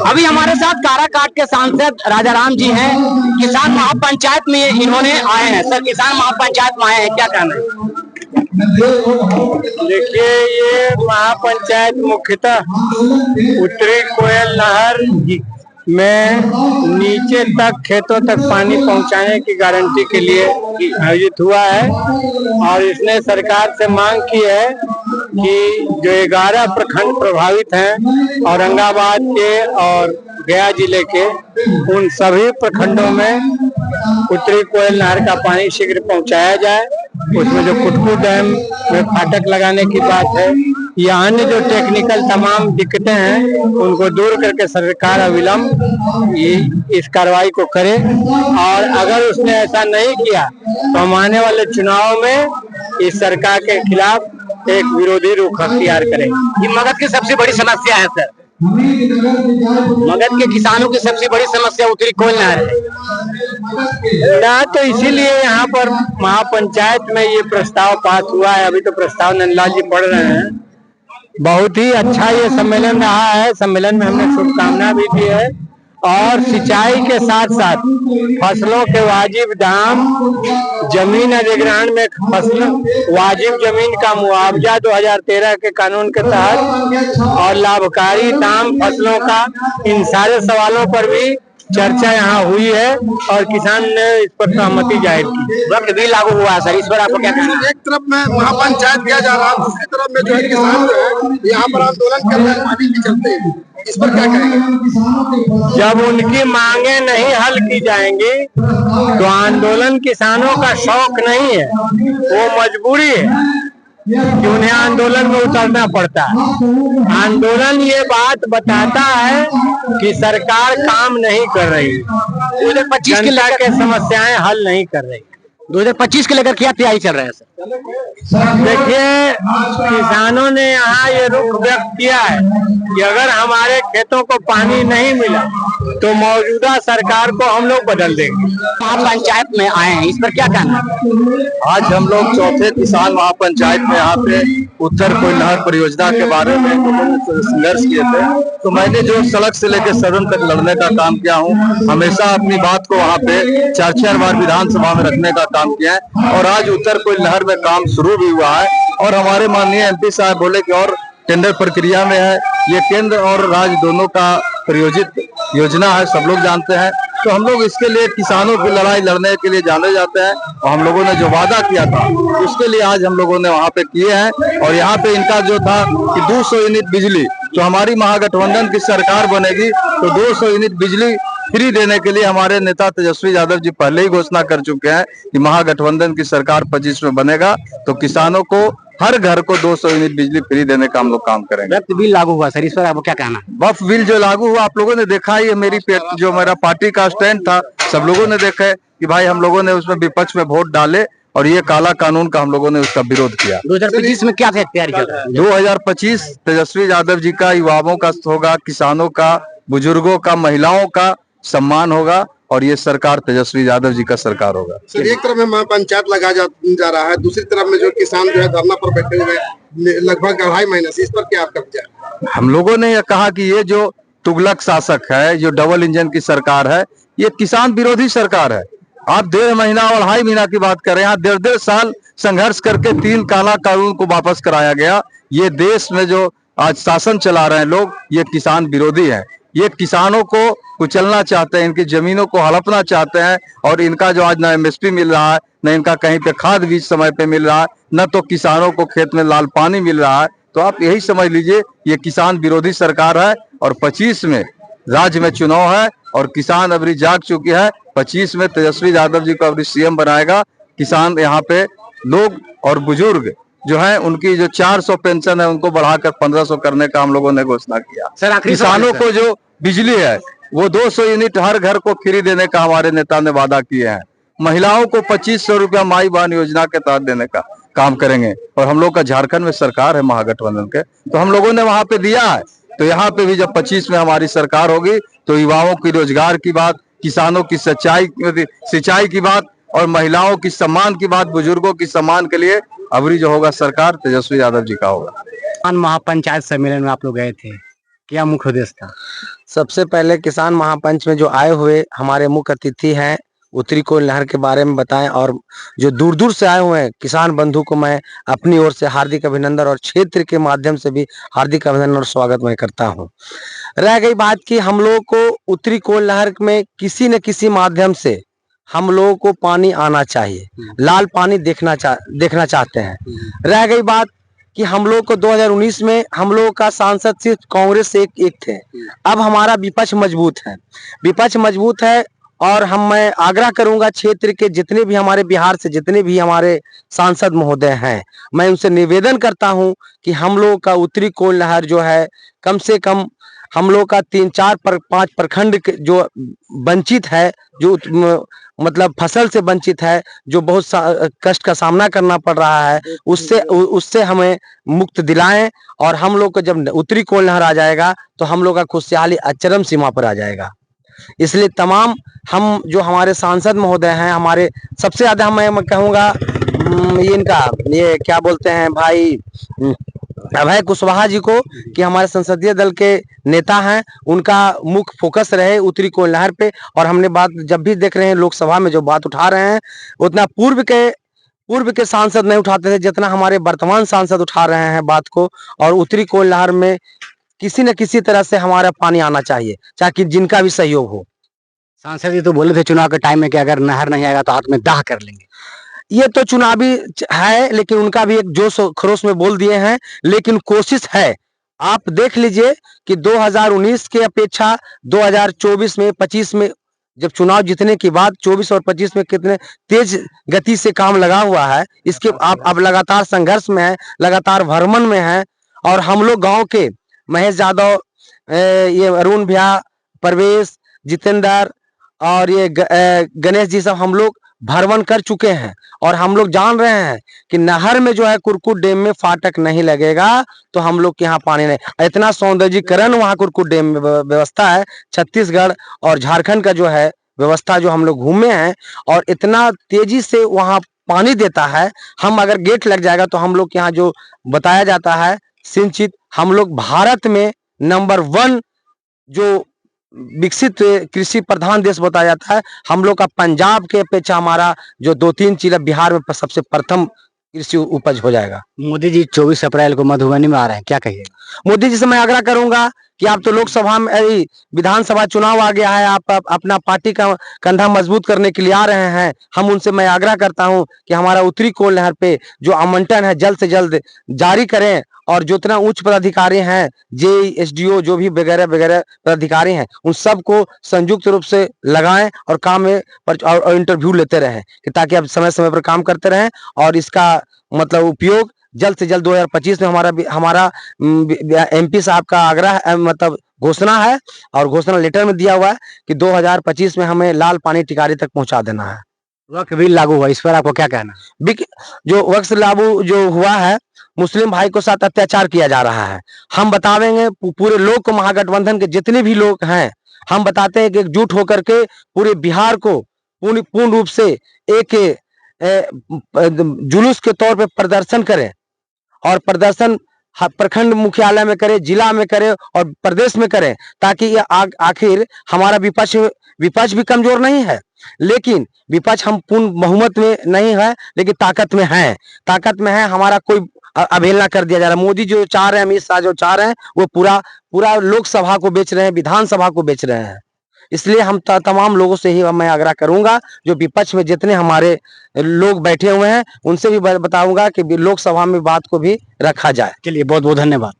अभी हमारे साथ काराकाट के सांसद राजाराम जी हैं। किसान महापंचायत में इन्होंने आए हैं। सर, किसान महापंचायत में आए हैं, क्या कहना है? देखिए, ये महापंचायत मुख्यतः उत्तरी कोयल नहर में नीचे तक खेतों तक पानी पहुंचाने की गारंटी के लिए आयोजित हुआ है और इसने सरकार से मांग की है कि जो 11 प्रखंड प्रभावित हैं औरंगाबाद के और गया जिले के, उन सभी प्रखंडों में उत्तरी कोयल नहर का पानी शीघ्र पहुंचाया जाए। उसमें जो कुटकू डैम में फाटक लगाने की बात है या अन्य जो टेक्निकल तमाम दिक्कतें हैं उनको दूर करके सरकार अविलंब इस कार्रवाई को करे। और अगर उसने ऐसा नहीं किया तो हम आने वाले चुनाव में इस सरकार के खिलाफ एक विरोधी रुख अख्तियार करेंगे। ये मगध की सबसे बड़ी समस्या है सर। मगध के किसानों की सबसे बड़ी समस्या उत्तरी कोयल नहर है ना, तो इसीलिए यहाँ पर महापंचायत में ये प्रस्ताव पास हुआ है। अभी तो प्रस्ताव नंदलाल जी पढ़ रहे हैं। बहुत ही अच्छा ये सम्मेलन रहा है। सम्मेलन में हमने शुभकामना भी दी है और सिंचाई के साथ साथ फसलों के वाजिब दाम, जमीन अधिग्रहण में फसल वाजिब जमीन का मुआवजा 2013 के कानून के तहत और लाभकारी दाम फसलों का, इन सारे सवालों पर भी चर्चा यहाँ हुई है और किसान ने इस पर सहमति जाहिर की। वक्त भी लागू हुआ है सर, इस पर आपको क्या कहना है? एक तरफ में महापंचायत किया जा रहा है, दूसरी तरफ में जो है किसान जो है यहाँ पर आंदोलन कर रहे हैं पानी के चलते। इस पर क्या कहेंगे? जब उनकी मांगे नहीं हल की जाएंगी तो आंदोलन किसानों का शौक नहीं है, वो मजबूरी है कि उन्हें आंदोलन में उतरना पड़ता है। आंदोलन ये बात बताता है कि सरकार काम नहीं कर रही, 2025 के जनता के समस्याएं हल नहीं कर रही। 2025 के लेकर क्या तैयारी चल रहा है सर? देखिए, किसानों ने यहाँ ये रुख व्यक्त किया है कि अगर हमारे खेतों को पानी नहीं मिला तो मौजूदा सरकार को हम लोग बदल देंगे। आप पंचायत में आए हैं, इस पर क्या कहना है? आज हम लोग चौथे किसान महापंचायत में यहाँ पे उत्तर कोयल नहर परियोजना के बारे में संघर्ष किए थे। तो मैंने जो सड़क से लेकर सदन तक लड़ने का काम किया हूँ, हमेशा अपनी बात को वहाँ पे 4 बार विधानसभा में रखने का काम किया है और आज उत्तर कोयल नहर में काम शुरू भी हुआ है और हमारे माननीय एमपी साहब बोले कि और टेंडर प्रक्रिया में है। ये केंद्र और राज्य दोनों का प्रायोजित योजना है, सब लोग जानते हैं। तो हम लोग इसके लिए किसानों की लड़ाई लड़ने के लिए जाने जाते हैं और हम लोगों ने जो वादा किया था उसके लिए आज हम लोगों ने वहाँ पे किए हैं। और यहाँ पे इनका जो था कि 200 यूनिट बिजली, जो हमारी महागठबंधन की सरकार बनेगी तो 200 यूनिट बिजली फ्री देने के लिए हमारे नेता तेजस्वी यादव जी पहले ही घोषणा कर चुके हैं कि महागठबंधन की सरकार 25 में बनेगा तो किसानों को हर घर को 200 यूनिट बिजली फ्री देने का हम लोग काम करेंगे। वक्त बिल लागू हुआ सर, इस पर आपको क्या कहना है? वक्फ बिल जो लागू हुआ आप लोगों ने देखा, ये जो मेरा पार्टी का स्टैंड था, सब लोगों ने देखा है कि भाई हम लोगों ने उसमें विपक्ष में वोट डाले और ये काला कानून का हम लोगों ने उसका विरोध किया। 2025 में क्या तैयारी चल रहा है? 2025 तेजस्वी यादव जी का, युवाओं का होगा, किसानों का, बुजुर्गों का, महिलाओं का सम्मान होगा और ये सरकार तेजस्वी यादव जी का सरकार होगा। सर, एक तरफ में महापंचायत लगा जा रहा है, दूसरी तरफ में जो किसान जो है धरना पर बैठे हुए लगभग 2.5 महीने से, इस पर क्या आपका विचार? हम लोगों ने यह कहा कि ये जो तुगलक शासक है, जो डबल इंजन की सरकार है, ये किसान विरोधी सरकार है। आप 1.5 महीना और 2.5 महीना की बात कर रहे हैं, 1.5 साल संघर्ष करके 3 काला कानून को वापस कराया गया। ये देश में जो आज शासन चला रहे हैं लोग, ये किसान विरोधी है। ये किसानों को कुचलना चाहते हैं, इनकी जमीनों को हड़पना चाहते हैं और इनका जो आज न एमएसपी मिल रहा है, न इनका कहीं पे खाद बीज समय पे मिल रहा है, न तो किसानों को खेत में लाल पानी मिल रहा है। तो आप यही समझ लीजिए ये किसान विरोधी सरकार है और 25 में राज्य में चुनाव है और किसान अभी जाग चुकी है। 25 में तेजस्वी यादव जी को अभी सीएम बनाएगा। किसान यहाँ पे लोग और बुजुर्ग जो है, उनकी जो 400 पेंशन है उनको बढ़ाकर 1500 करने का हम लोगों ने घोषणा किया। सर, किसानों को जो बिजली है वो 200 यूनिट हर घर को फ्री देने का हमारे नेता ने वादा किए हैं। महिलाओं को 2500 रुपया माई बहन योजना के तहत देने का काम करेंगे और हम लोग का झारखंड में सरकार है महागठबंधन के, तो हम लोगों ने वहां पे दिया है। तो यहाँ पे भी जब 25 में हमारी सरकार होगी तो युवाओं की रोजगार की बात, किसानों की सिंचाई की बात और महिलाओं की सम्मान की बात, बुजुर्गों की सम्मान के लिए अबरी जो होगा सरकार तेजस्वी यादव जी का होगा। महापंचायत सम्मेलन में आप लोग गए थे, क्या मुख्य उद्देश्य था? सबसे पहले किसान महापंच में जो आए हुए हमारे मुख्य अतिथि हैं, उत्तरी कोयल नहर के बारे में बताएं, और जो दूर दूर से आए हुए हैं किसान बंधु को मैं अपनी ओर से हार्दिक अभिनंदन और क्षेत्र के माध्यम से भी हार्दिक अभिनंदन और स्वागत मैं करता हूं। रह गई बात कि हम लोगों को उत्तरी कोयल नहर में किसी न किसी माध्यम से हम लोगों को पानी आना चाहिए, लाल पानी देखना चाहते हैं। रह गई बात कि हम लोग को 2019 में हम लोग का सांसद सिर्फ कांग्रेस से एक थे। अब हमारा विपक्ष मजबूत है और मैं आग्रह करूंगा क्षेत्र के जितने भी हमारे बिहार से जितने भी हमारे सांसद महोदय हैं, मैं उनसे निवेदन करता हूं कि हम लोग का उत्तरी कोयल नहर जो है कम से कम हम लोग का 3-4-5 प्रखंड जो वंचित है, जो मतलब फसल से वंचित है, जो बहुत कष्ट का सामना करना पड़ रहा है, उससे हमें मुक्त दिलाएं। और हम लोग को जब उत्तरी कोयल नहर आ जाएगा तो हम लोग का खुशहाली चरम सीमा पर आ जाएगा। इसलिए तमाम हम जो हमारे सांसद महोदय हैं, हमारे सबसे ज्यादा मैं कहूँगा ये क्या बोलते हैं भाई अभय कुशवाहा जी को, कि हमारे संसदीय दल के नेता हैं, उनका मुख्य फोकस रहे उत्तरी कोयल नहर पे। और हमने बात जब भी देख रहे हैं लोकसभा में जो बात उठा रहे हैं, उतना पूर्व के सांसद नहीं उठाते थे जितना हमारे वर्तमान सांसद उठा रहे हैं बात को। और उत्तरी कोयल नहर में किसी न किसी तरह से हमारा पानी आना चाहिए, चाहे जिनका भी सहयोग हो। सांसद जी तो बोले थे चुनाव के टाइम में कि अगर नहर नहीं आएगा तो हाथ में दाह कर लेंगे। ये तो चुनावी है, लेकिन उनका भी एक जोश खरोश में बोल दिए हैं, लेकिन कोशिश है। आप देख लीजिए कि 2019 के अपेक्षा 2024 में 25 में जब चुनाव जीतने के बाद 24 और 25 में कितने तेज गति से काम लगा हुआ है। इसके आप अब लगातार संघर्ष में है, लगातार भ्रमण में है। और हम लोग गांव के महेश यादव, ये अरुण भैया, परवेश, जितेंद्र और ये गणेश जी, सब हम लोग भ्रमण कर चुके हैं। और हम लोग जान रहे हैं कि नहर में जो है कुरकुट डैम में फाटक नहीं लगेगा तो हम लोग के यहाँ पानी नहीं। इतना सौंदर्यीकरण वहाँ कुरकुट डैम में व्यवस्था है। छत्तीसगढ़ और झारखंड का जो है व्यवस्था जो हम लोग घूमे हैं, और इतना तेजी से वहाँ पानी देता है। हम अगर गेट लग जाएगा तो हम लोग के यहाँ जो बताया जाता है सिंचित, हम लोग भारत में नंबर 1 जो विकसित कृषि प्रधान देश बताया जाता है। हम लोग का पंजाब के अपेक्षा हमारा जो 2-3 जिला बिहार में सबसे प्रथम कृषि उपज हो जाएगा। मोदी जी 24 अप्रैल को मधुबनी में आ रहे हैं, क्या कहिएगा? मोदी जी से मैं आग्रह करूंगा कि आप तो लोकसभा में विधानसभा चुनाव आ गया है, आप अपना पार्टी का कंधा मजबूत करने के लिए आ रहे हैं। हम उनसे मैं आग्रह करता हूं कि हमारा उत्तरी कोयल नहर पे जो आवंटन है जल्द से जल्द जारी करें। और जितना उच्च पदाधिकारी हैं, JSDO जो भी वगैरह वगैरह पदाधिकारी हैं, उन सबको संयुक्त रूप से लगाएं और काम में और इंटरव्यू लेते रहें, कि ताकि आप समय समय पर काम करते रहें। और इसका मतलब उपयोग जल्द से जल्द 2025 में हमारा MP साहब का आग्रह मतलब घोषणा है, और घोषणा लेटर में दिया हुआ है कि 2025 में हमें लाल पानी टिकारी तक पहुंचा देना है। वक्फ बिल लागू हुआ, इस पर आपको क्या कहना है? जो वक्फ लागू जो हुआ है, मुस्लिम भाई को साथ अत्याचार किया जा रहा है। हम बतावेंगे पूरे लोग को, महागठबंधन के जितने भी लोग हैं, हम बताते हैं कि एकजुट होकर के पूरे बिहार को पूर्ण रूप से एक जुलूस के तौर पे प्रदर्शन करें। और प्रदर्शन प्रखंड मुख्यालय में करें, जिला में करें और प्रदेश में करें, ताकि ये आखिर हमारा विपक्ष भी कमजोर नहीं है, लेकिन विपक्ष हम पूर्ण बहुमत में नहीं है, लेकिन ताकत में है। हमारा कोई अवहेलना कर दिया जा रहा है। मोदी जो चाह रहे हैं, अमित शाह जो चाह रहे हैं, वो पूरा लोकसभा को बेच रहे हैं, विधानसभा को बेच रहे हैं। इसलिए हम तमाम लोगों से ही मैं आग्रह करूंगा, जो विपक्ष में जितने हमारे लोग बैठे हुए हैं, उनसे भी बताऊंगा कि लोकसभा में बात को भी रखा जाए। चलिए, बहुत बहुत धन्यवाद।